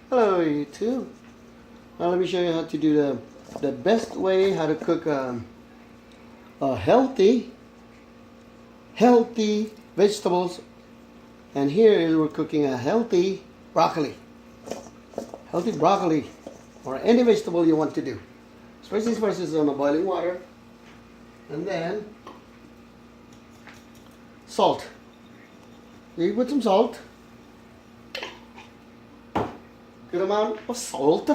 Hello YouTube. Now let me show you how to do the best way how to cook a healthy vegetables. And here we're cooking a healthy broccoli. Healthy broccoli or any vegetable you want to do. First things first is on the boiling water, and then salt. You put some salt. Good amount of salt,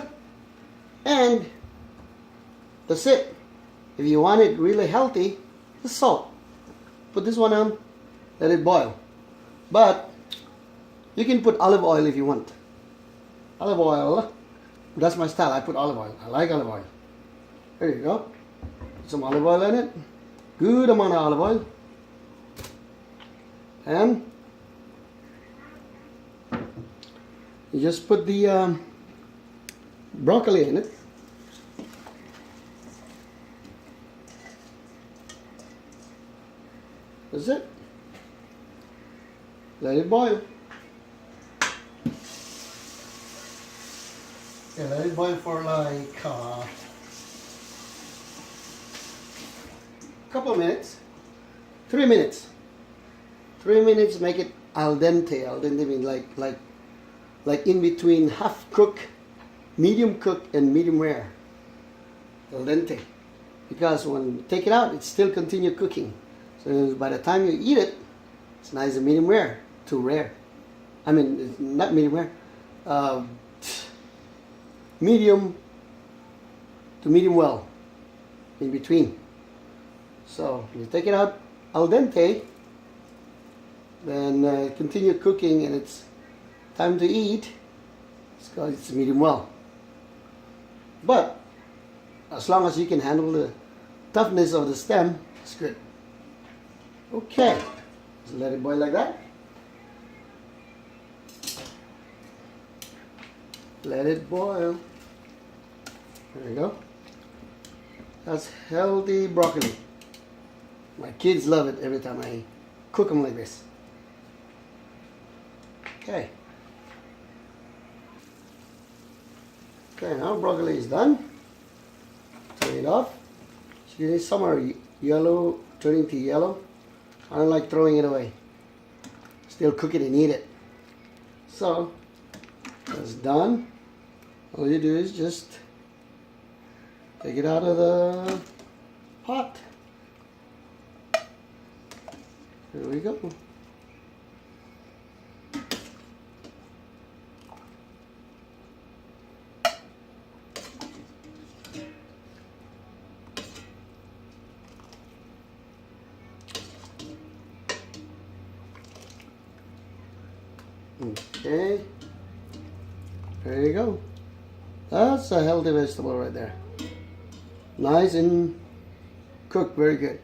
and that's it. If you want it really healthy, the salt. Put this one on, let it boil. But you can put olive oil if you want. Olive oil, that's my style. I put olive oil. I like olive oil. There you go. Put some olive oil in it. Good amount of olive oil. And you just put the broccoli in it. That's it. Let it boil. Yeah, let it boil for like a couple of minutes. 3 minutes. 3 minutes, make it al dente. Al dente means like in between half cook, medium cook, and medium rare. Al dente. Because when you take it out, it still continue cooking. So by the time you eat it, it's nice and medium rare to rare. I mean, it's not medium rare. Medium to medium well. In between. So you take it out al dente, then continue cooking, and it's time to eat. It's medium well. But as long as you can handle the toughness of the stem, it's good. Okay, so let it boil like that. Let it boil. There you go. That's healthy broccoli. My kids love it every time I cook them like this. Okay. Okay, now broccoli is done. Turn it off. See, some are yellow, turning to yellow. I don't like throwing it away. Still cook it and eat it. So, that's done. All you do is just take it out of the pot. Here we go. Okay, there you go. That's a healthy vegetable right there. Nice and cooked, very good.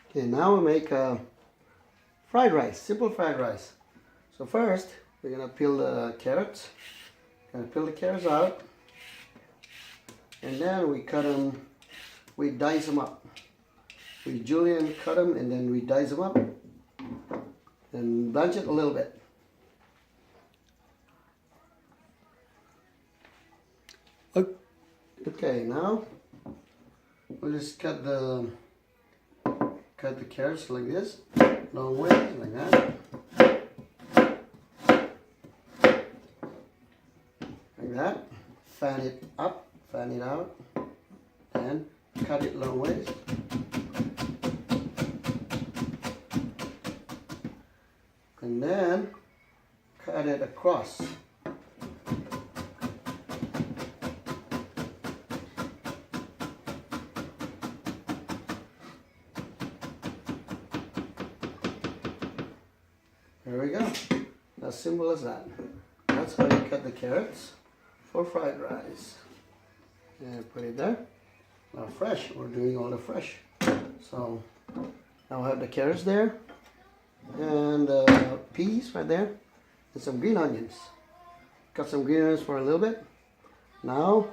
Okay, now we make fried rice, simple fried rice. So first, we're gonna peel the carrots. Gonna peel the carrots out, and then we cut them. We dice them up. We julienne cut them, and then we dice them up and blanch it a little bit. Okay, now we'll just cut the carrots like this, long way, like that, like that. Fan it up, fan it out, and cut it long ways. And then cut it across. There we go. As simple as that. That's how you cut the carrots for fried rice. And put it there. Now fresh, we're doing all the fresh. So now I have the carrots there, and peas right there, and some green onions. Cut some green onions for a little bit. Now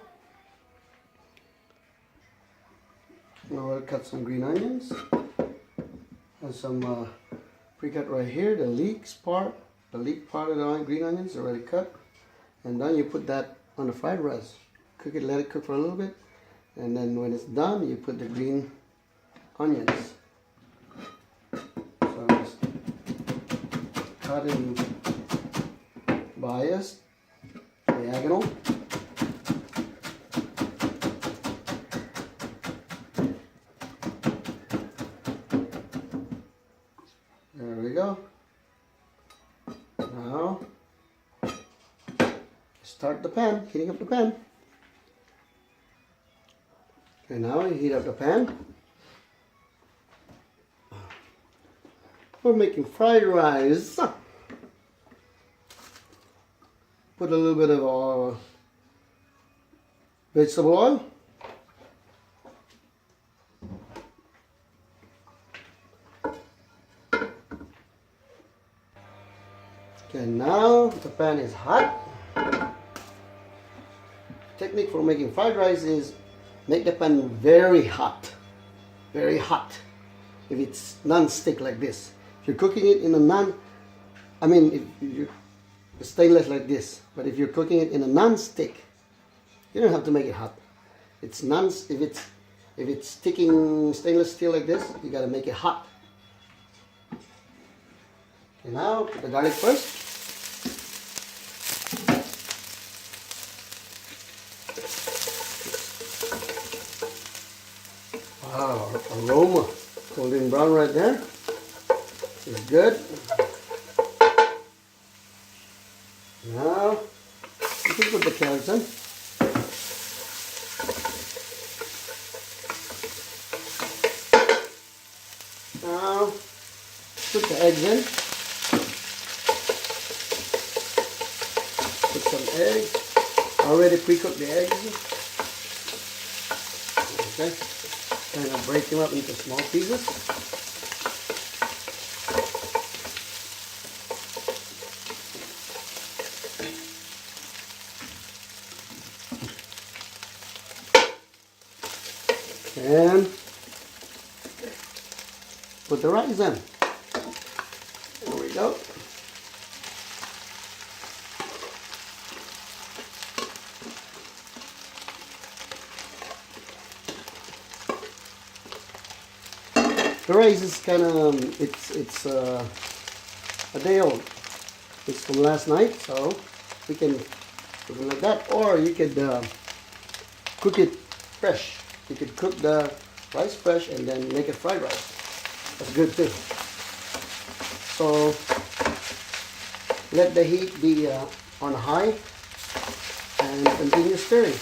we'll cut some green onions and some Pre-cut right here, the leek part of the green onions already cut. And then you put that on the fried rice. Cook it, let it cook for a little bit. And then when it's done, you put the green onions. So just cut in bias, diagonal. There we go. Now, start the pan, heating up the pan. Okay, now you heat up the pan. We're making fried rice. Put a little bit of vegetable oil. Okay, now the pan is hot. Technique for making fried rice is make the pan very hot. Very hot. If it's non-stick like this. If you're cooking it in a if you're stainless like this, but if you're cooking it in a non-stick, you don't have to make it hot. If it's sticking stainless steel like this, you gotta make it hot. Okay, now put the garlic first. Wow, aroma, golden brown right there. Is good. Now you can put the carrots in. Now put the eggs in. Put some eggs. Already pre-cooked the eggs. Okay. Kind of break them up into small pieces. And put the rice in. There we go. The rice is kind of it's a day old. It's from last night, so we can cook it like that, or you could cook it fresh. You could cook the rice fresh and then make it fried rice. That's good too. So let the heat be on high and continue stirring.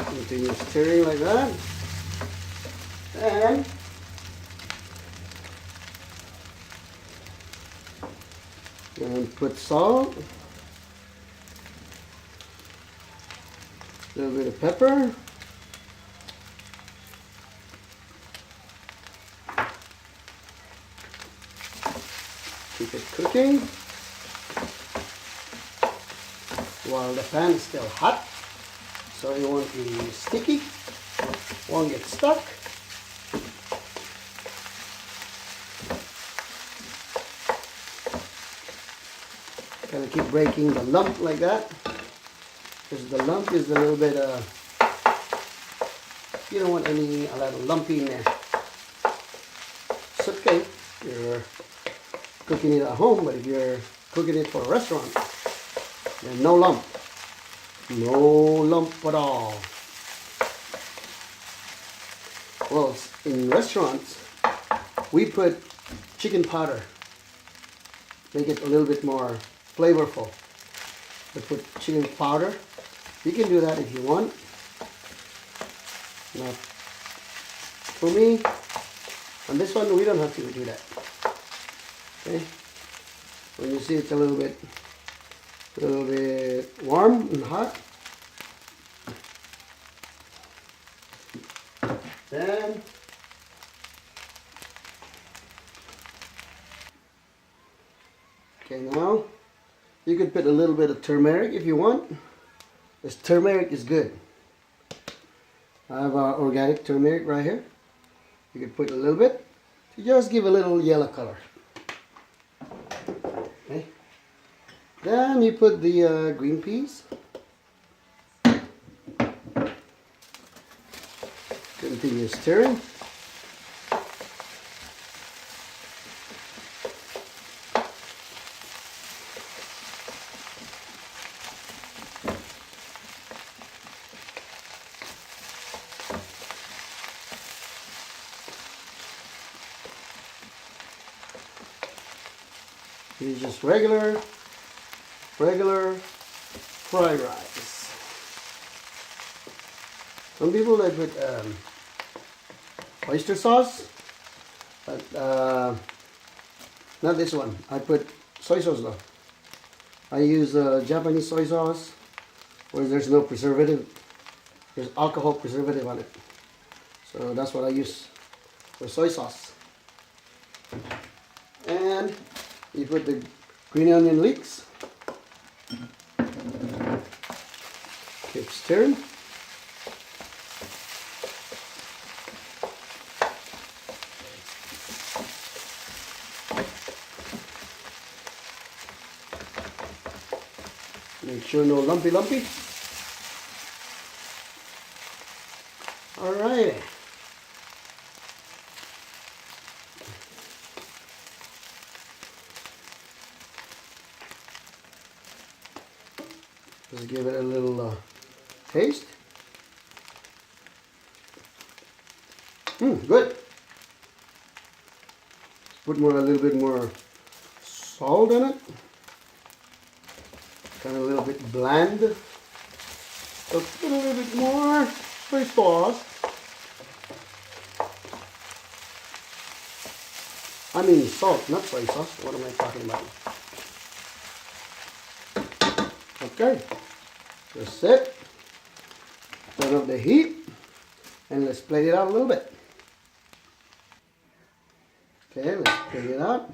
Continue stirring like that. And put salt, a little bit of pepper, keep it cooking while the pan is still hot, so it won't be sticky, won't get stuck. Gonna keep breaking the lump like that, because the lump is a little bit you don't want a lot of lumpy in there. It's okay, you're cooking it at home, but if you're cooking it for a restaurant, then no lump at all. Well, in restaurants we put chicken powder, make it a little bit more flavorful. We put chicken powder. You can do that if you want. Now, for me, on this one, we don't have to do that. Okay. When you see it's a little bit warm and hot, then Okay, now you could put a little bit of turmeric if you want. This turmeric is good. I have organic turmeric right here. You could put a little bit to just give a little yellow color. Okay. Then you put the green peas. Continue stirring. It's just regular fried rice. Some people they put oyster sauce, but not this one. I put soy sauce though. I use Japanese soy sauce, where there's no preservative. There's alcohol preservative on it, so that's what I use for soy sauce. And you put the green onion leeks. Keep stirring. Make sure no lumpy. Alright. Just give it a little taste. Good. Put a little bit more salt in it. Kind of a little bit bland. So put a little bit more soy sauce. I mean salt, not soy sauce. What am I talking about? Okay. That's it. Turn up the heat and let's plate it out a little bit. Okay, let's plate it out.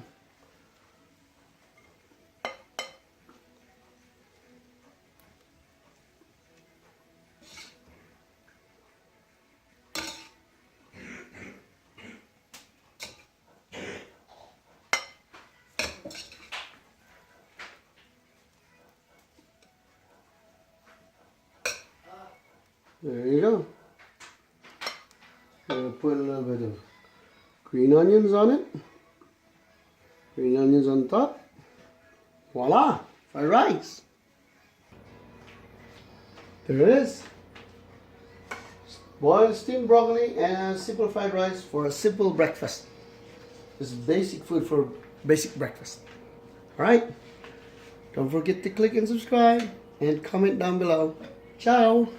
There you go. I'm going to put a little bit of green onions on it. Green onions on top. Voila! Fried rice. There it is. Boiled steamed broccoli and simple fried rice for a simple breakfast. This is basic food for basic breakfast. Alright? Don't forget to click and subscribe and comment down below. Ciao!